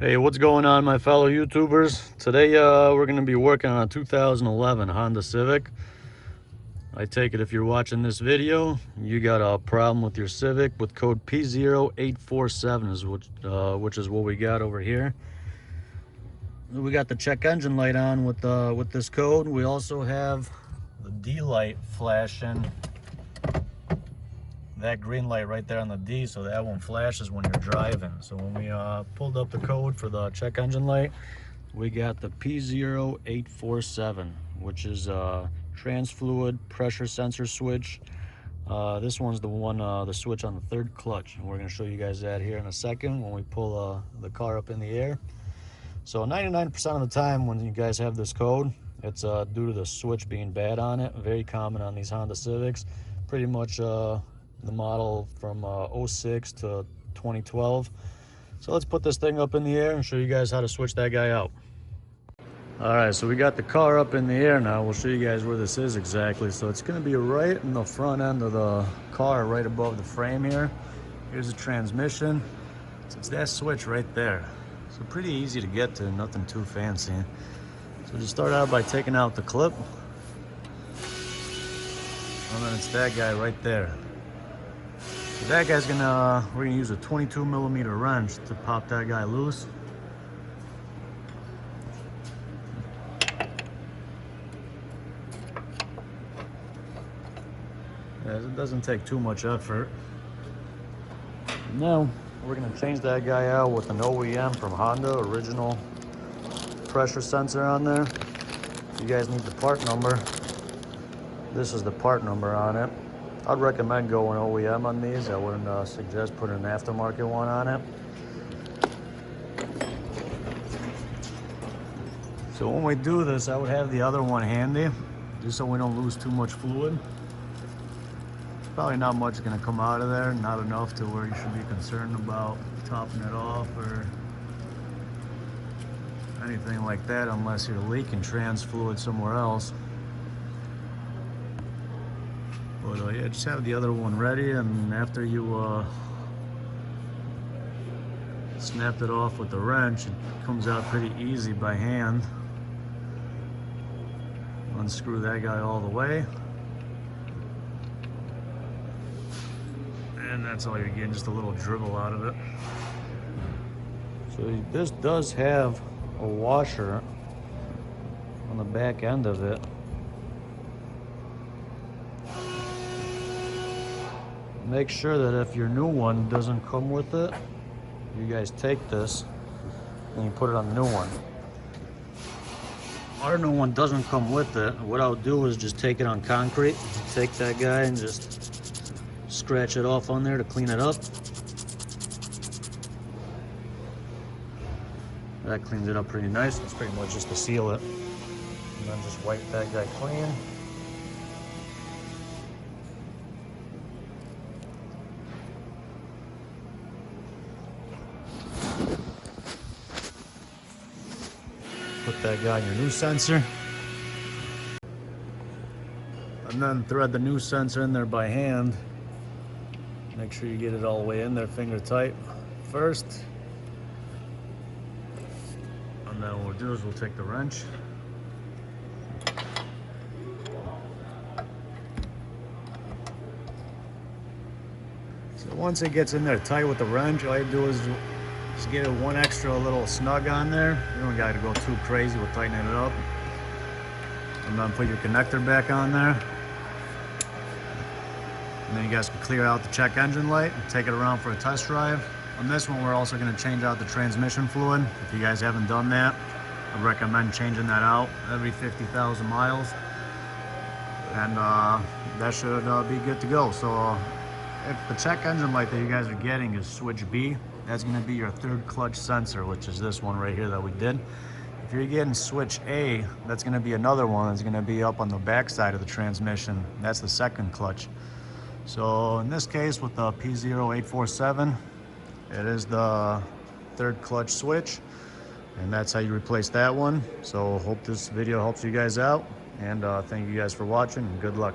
Hey, what's going on, my fellow YouTubers? Today we're going to be working on a 2011 Honda Civic. I take it if you're watching this video, you got a problem with your Civic with code P0847 which is what we got over here. We got the check engine light on with this code. We also have the D light flashing, that green light right there on the D, so that one flashes when you're driving. So when we pulled up the code for the check engine light, we got the P0847, which is a trans fluid pressure sensor switch. This one's the switch on the third clutch, and we're going to show you guys that here in a second when we pull the car up in the air. So 99% of the time when you guys have this code, it's due to the switch being bad on it. Very common on these Honda Civics. Pretty much the model from 06 to 2012. So let's put this thing up in the air and show you guys how to switch that guy out. All right, so we got the car up in the air now. We'll show you guys where this is exactly. So it's going to be right in the front end of the car, right above the frame here. Here's the transmission. So it's that switch right there. So pretty easy to get to, nothing too fancy. So just start out by taking out the clip. And then it's that guy right there. So that guy's we're gonna use a 22mm wrench to pop that guy loose. It doesn't take too much effort. Now we're gonna change that guy out with an OEM from Honda, original pressure sensor on there. You guys need the part number. This is the part number on it. I'd recommend going OEM on these. I wouldn't suggest putting an aftermarket one on it. So when we do this, I would have the other one handy, just so we don't lose too much fluid. Probably not much going to come out of there, not enough to where you should be concerned about topping it off or anything like that, unless you're leaking trans fluid somewhere else. But yeah, just have the other one ready, and after you snapped it off with the wrench, it comes out pretty easy by hand. Unscrew that guy all the way. And that's all you're getting, just a little dribble out of it. So this does have a washer on the back end of it. Make sure that if your new one doesn't come with it, you guys take this and you put it on the new one. Our new one doesn't come with it. What I'll do is just take it on concrete, take that guy and just scratch it off on there to clean it up. That cleans it up pretty nice. It's pretty much just to seal it. And then just wipe that guy clean. Put that guy in your new sensor. And then thread the new sensor in there by hand. Make sure you get it all the way in there, finger tight first. And then what we'll do is we'll take the wrench. So once it gets in there tight with the wrench, all you do is just get it one extra little snug on there. You don't got to go too crazy with tightening it up. And then put your connector back on there. And then you guys can clear out the check engine light and take it around for a test drive. On this one, we're also going to change out the transmission fluid. If you guys haven't done that, I recommend changing that out every 50,000 miles. And that should be good to go. So if the check engine light that you guys are getting is switch B, that's going to be your third clutch sensor, which is this one right here that we did. If you're getting switch A, that's going to be another one that's going to be up on the back side of the transmission. That's the second clutch. So in this case with the P0847, it is the third clutch switch, and that's how you replace that one. So hope this video helps you guys out, and thank you guys for watching, and good luck.